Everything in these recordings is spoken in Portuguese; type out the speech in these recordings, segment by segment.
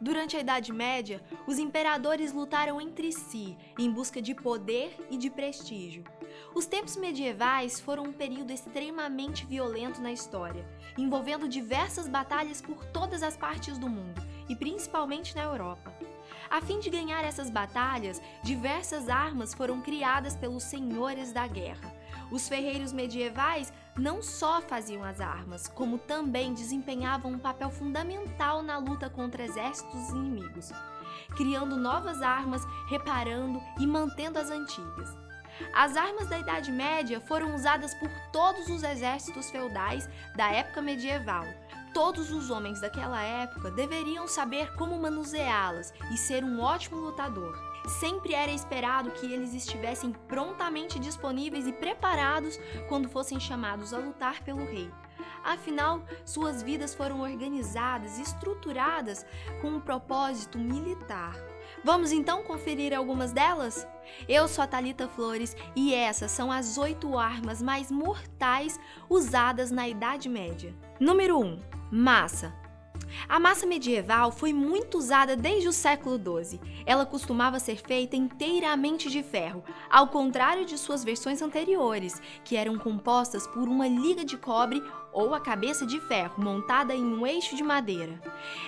Durante a Idade Média, os imperadores lutaram entre si em busca de poder e de prestígio. Os tempos medievais foram um período extremamente violento na história, envolvendo diversas batalhas por todas as partes do mundo, e principalmente na Europa. A fim de ganhar essas batalhas, diversas armas foram criadas pelos senhores da guerra. Os ferreiros medievais não só faziam as armas, como também desempenhavam um papel fundamental na luta contra exércitos inimigos, criando novas armas, reparando e mantendo as antigas. As armas da Idade Média foram usadas por todos os exércitos feudais da época medieval. Todos os homens daquela época deveriam saber como manuseá-las e ser um ótimo lutador. Sempre era esperado que eles estivessem prontamente disponíveis e preparados quando fossem chamados a lutar pelo rei. Afinal, suas vidas foram organizadas e estruturadas com um propósito militar. Vamos então conferir algumas delas? Eu sou a Thalita Flores e essas são as 8 armas mais mortais usadas na Idade Média. Número 1. Maça. A maça medieval foi muito usada desde o século XII. Ela costumava ser feita inteiramente de ferro, ao contrário de suas versões anteriores, que eram compostas por uma liga de cobre ou a cabeça de ferro montada em um eixo de madeira.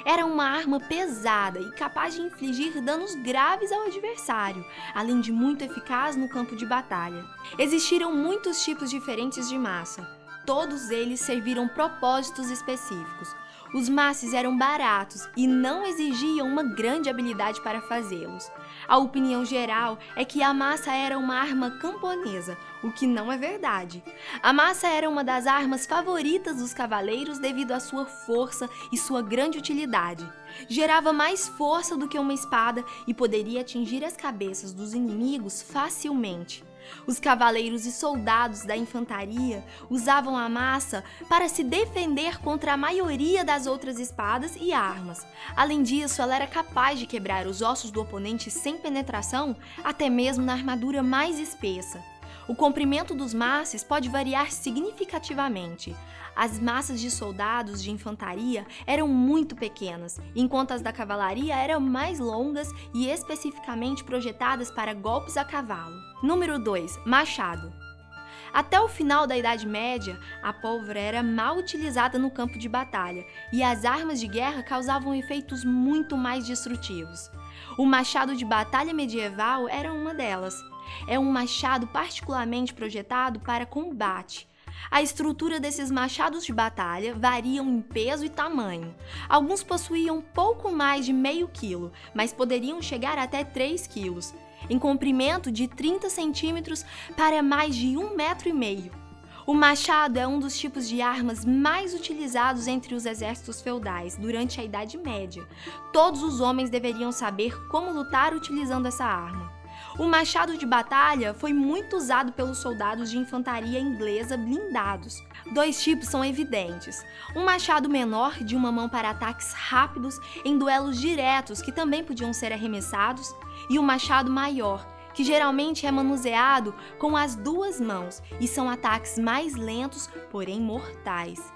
Era uma arma pesada e capaz de infligir danos graves ao adversário, além de muito eficaz no campo de batalha. Existiram muitos tipos diferentes de maça. Todos eles serviram propósitos específicos. Os maces eram baratos e não exigiam uma grande habilidade para fazê-los. A opinião geral é que a maça era uma arma camponesa, o que não é verdade. A maça era uma das armas favoritas dos cavaleiros devido à sua força e sua grande utilidade. Gerava mais força do que uma espada e poderia atingir as cabeças dos inimigos facilmente. Os cavaleiros e soldados da infantaria usavam a maça para se defender contra a maioria das outras espadas e armas. Além disso, ela era capaz de quebrar os ossos do oponente sem penetração, até mesmo na armadura mais espessa. O comprimento dos maces pode variar significativamente. As maças de soldados de infantaria eram muito pequenas, enquanto as da cavalaria eram mais longas e especificamente projetadas para golpes a cavalo. Número 2. Machado. Até o final da Idade Média, a pólvora era mal utilizada no campo de batalha e as armas de guerra causavam efeitos muito mais destrutivos. O machado de batalha medieval era uma delas. É um machado particularmente projetado para combate. A estrutura desses machados de batalha variam em peso e tamanho. Alguns possuíam pouco mais de meio quilo, mas poderiam chegar até 3 quilos, em comprimento de 30 centímetros para mais de 1,5 metro. O machado é um dos tipos de armas mais utilizados entre os exércitos feudais durante a Idade Média. Todos os homens deveriam saber como lutar utilizando essa arma. O machado de batalha foi muito usado pelos soldados de infantaria inglesa blindados. 2 tipos são evidentes: um machado menor de uma mão para ataques rápidos em duelos diretos que também podiam ser arremessados, e o machado maior, que geralmente é manuseado com as 2 mãos e são ataques mais lentos, porém mortais.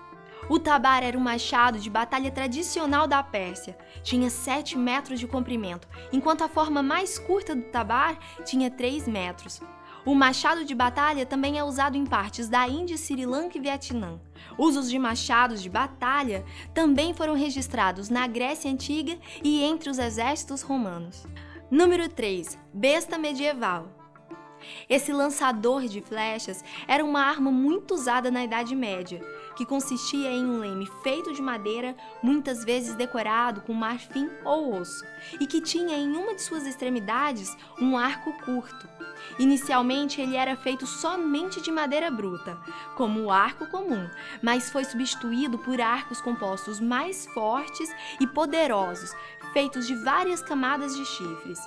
O tabar era um machado de batalha tradicional da Pérsia. Tinha 7 metros de comprimento, enquanto a forma mais curta do tabar tinha 3 metros. O machado de batalha também é usado em partes da Índia, Sri Lanka e Vietnã. Usos de machados de batalha também foram registrados na Grécia Antiga e entre os exércitos romanos. Número 3. Besta medieval. Esse lançador de flechas era uma arma muito usada na Idade Média, que consistia em um leme feito de madeira, muitas vezes decorado com marfim ou osso, e que tinha em uma de suas extremidades um arco curto. Inicialmente ele era feito somente de madeira bruta, como o arco comum, mas foi substituído por arcos compostos mais fortes e poderosos, feitos de várias camadas de chifres.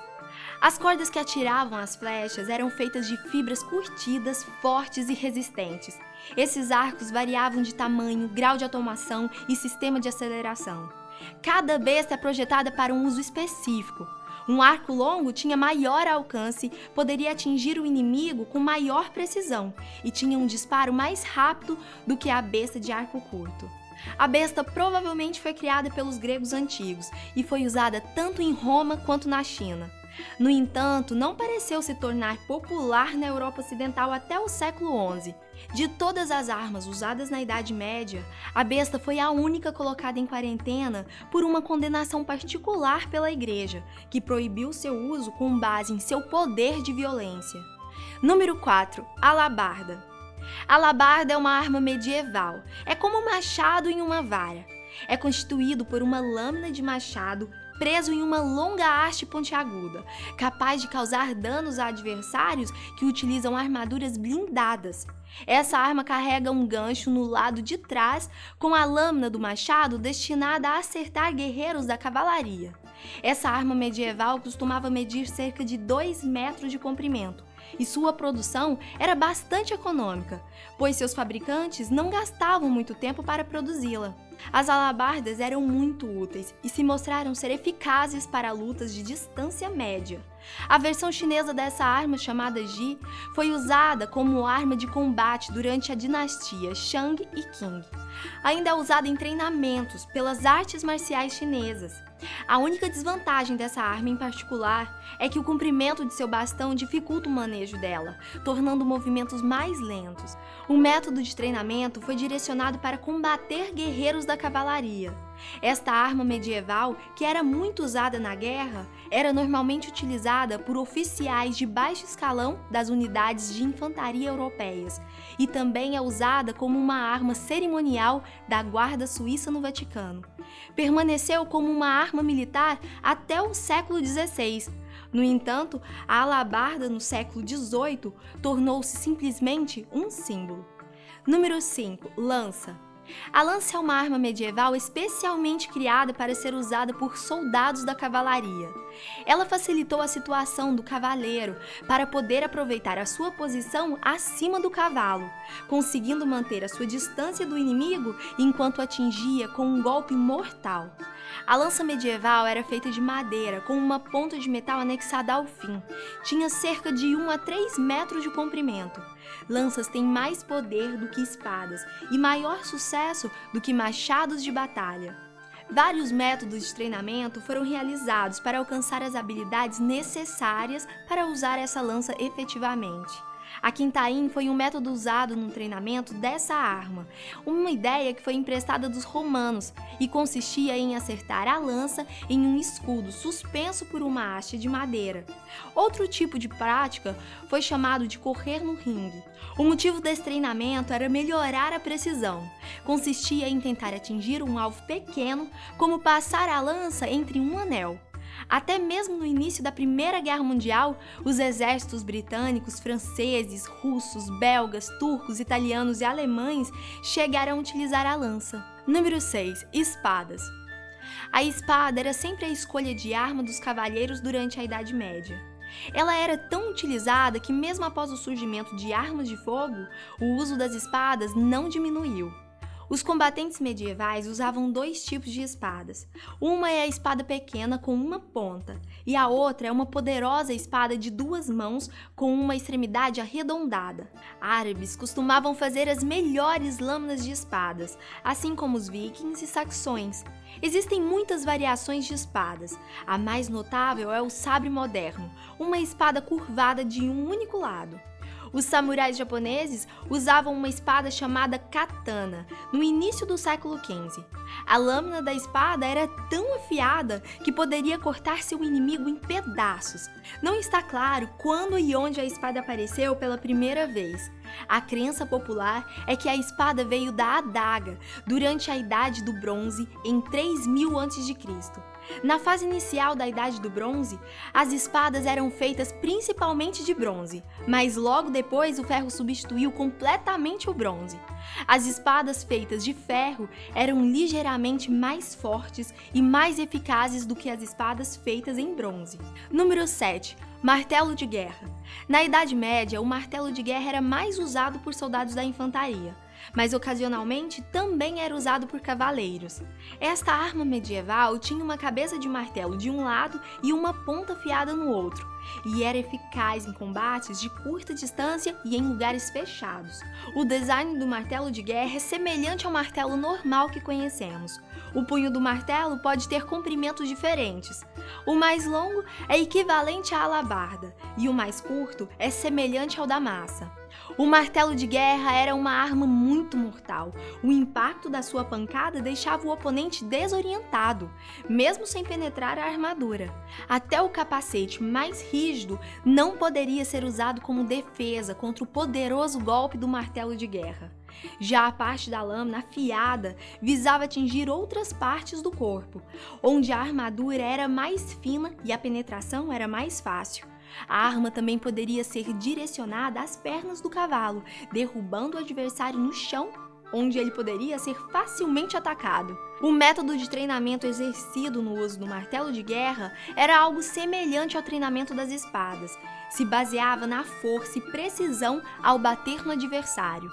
As cordas que atiravam as flechas eram feitas de fibras curtidas, fortes e resistentes. Esses arcos variavam de tamanho, grau de automação e sistema de aceleração. Cada besta é projetada para um uso específico. Um arco longo tinha maior alcance, poderia atingir o inimigo com maior precisão e tinha um disparo mais rápido do que a besta de arco curto. A besta provavelmente foi criada pelos gregos antigos e foi usada tanto em Roma quanto na China. No entanto, não pareceu se tornar popular na Europa Ocidental até o século XI. De todas as armas usadas na Idade Média, a besta foi a única colocada em quarentena por uma condenação particular pela Igreja, que proibiu seu uso com base em seu poder de violência. Número 4. Alabarda. A alabarda é uma arma medieval. É como um machado em uma vara. É constituído por uma lâmina de machado preso em uma longa haste pontiaguda, capaz de causar danos a adversários que utilizam armaduras blindadas. Essa arma carrega um gancho no lado de trás com a lâmina do machado destinada a acertar guerreiros da cavalaria. Essa arma medieval costumava medir cerca de 2 metros de comprimento, e sua produção era bastante econômica, pois seus fabricantes não gastavam muito tempo para produzi-la. As alabardas eram muito úteis e se mostraram ser eficazes para lutas de distância média. A versão chinesa dessa arma, chamada Ji, foi usada como arma de combate durante a dinastia Shang e Qing. Ainda é usada em treinamentos pelas artes marciais chinesas. A única desvantagem dessa arma em particular é que o comprimento de seu bastão dificulta o manejo dela, tornando movimentos mais lentos. O método de treinamento foi direcionado para combater guerreiros da cavalaria. Esta arma medieval, que era muito usada na guerra, era normalmente utilizada por oficiais de baixo escalão das unidades de infantaria europeias e também é usada como uma arma cerimonial da Guarda Suíça no Vaticano. Permaneceu como uma arma militar até o século XVI. No entanto, a alabarda no século XVIII tornou-se simplesmente um símbolo. Número 5. Lança. A lança é uma arma medieval especialmente criada para ser usada por soldados da cavalaria. Ela facilitou a situação do cavaleiro para poder aproveitar a sua posição acima do cavalo, conseguindo manter a sua distância do inimigo enquanto atingia com um golpe mortal. A lança medieval era feita de madeira, com uma ponta de metal anexada ao fim. Tinha cerca de 1 a 3 metros de comprimento. Lanças têm mais poder do que espadas e maior sucesso do que machados de batalha. Vários métodos de treinamento foram realizados para alcançar as habilidades necessárias para usar essa lança efetivamente. A quintaim foi um método usado no treinamento dessa arma, uma ideia que foi emprestada dos romanos e consistia em acertar a lança em um escudo suspenso por uma haste de madeira. Outro tipo de prática foi chamado de correr no ringue. O motivo desse treinamento era melhorar a precisão. Consistia em tentar atingir um alvo pequeno, como passar a lança entre um anel. Até mesmo no início da Primeira Guerra Mundial, os exércitos britânicos, franceses, russos, belgas, turcos, italianos e alemães chegaram a utilizar a lança. Número 6. Espadas. A espada era sempre a escolha de arma dos cavalheiros durante a Idade Média. Ela era tão utilizada que, mesmo após o surgimento de armas de fogo, o uso das espadas não diminuiu. Os combatentes medievais usavam 2 tipos de espadas. Uma é a espada pequena com uma ponta, e a outra é uma poderosa espada de 2 mãos com uma extremidade arredondada. Árabes costumavam fazer as melhores lâminas de espadas, assim como os vikings e saxões. Existem muitas variações de espadas. A mais notável é o sabre moderno, uma espada curvada de um único lado. Os samurais japoneses usavam uma espada chamada katana no início do século XV. A lâmina da espada era tão afiada que poderia cortar seu inimigo em pedaços. Não está claro quando e onde a espada apareceu pela primeira vez. A crença popular é que a espada veio da adaga durante a Idade do Bronze em 3000 a.C. Na fase inicial da Idade do Bronze, as espadas eram feitas principalmente de bronze, mas logo depois o ferro substituiu completamente o bronze. As espadas feitas de ferro eram ligeiramente mais fortes e mais eficazes do que as espadas feitas em bronze. Número 7. Martelo de guerra. Na Idade Média, o martelo de guerra era mais usado por soldados da infantaria. mas ocasionalmente também era usado por cavaleiros. Esta arma medieval tinha uma cabeça de martelo de um lado e uma ponta afiada no outro, e era eficaz em combates de curta distância e em lugares fechados. O design do martelo de guerra é semelhante ao martelo normal que conhecemos. O punho do martelo pode ter comprimentos diferentes. O mais longo é equivalente à alabarda e o mais curto é semelhante ao da massa. O martelo de guerra era uma arma muito mortal. O impacto da sua pancada deixava o oponente desorientado, mesmo sem penetrar a armadura. Até o capacete mais rígido não poderia ser usado como defesa contra o poderoso golpe do martelo de guerra. Já a parte da lâmina afiada visava atingir outras partes do corpo, onde a armadura era mais fina e a penetração era mais fácil. A arma também poderia ser direcionada às pernas do cavalo, derrubando o adversário no chão, onde ele poderia ser facilmente atacado. O método de treinamento exercido no uso do martelo de guerra era algo semelhante ao treinamento das espadas. Se baseava na força e precisão ao bater no adversário.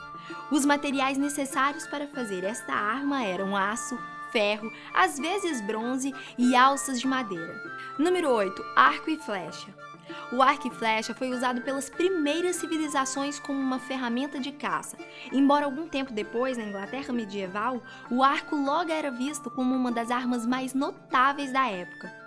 Os materiais necessários para fazer esta arma eram aço, ferro, às vezes bronze e alças de madeira. Número 8. Arco e flecha. O arco e flecha foi usado pelas primeiras civilizações como uma ferramenta de caça. Embora algum tempo depois, na Inglaterra medieval, o arco logo era visto como uma das armas mais notáveis da época.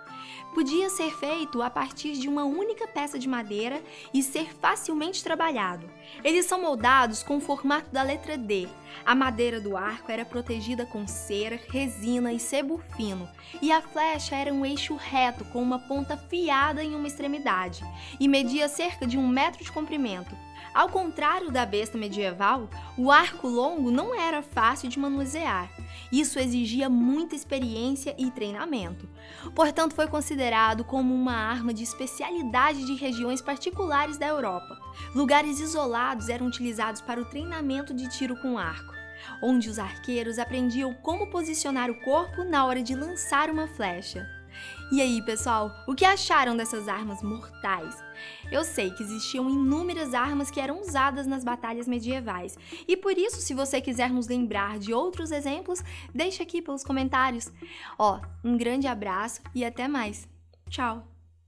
Podia ser feito a partir de uma única peça de madeira e ser facilmente trabalhado. Eles são moldados com o formato da letra D. A madeira do arco era protegida com cera, resina e sebo fino, e a flecha era um eixo reto com uma ponta afiada em uma extremidade, e media cerca de 1 metro de comprimento. Ao contrário da besta medieval, o arco longo não era fácil de manusear. Isso exigia muita experiência e treinamento. Portanto, foi considerado como uma arma de especialidade de regiões particulares da Europa. Lugares isolados eram utilizados para o treinamento de tiro com arco, onde os arqueiros aprendiam como posicionar o corpo na hora de lançar uma flecha. E aí, pessoal, o que acharam dessas armas mortais? Eu sei que existiam inúmeras armas que eram usadas nas batalhas medievais, e por isso, se você quiser nos lembrar de outros exemplos, deixa aqui pelos comentários. Um grande abraço e até mais. Tchau!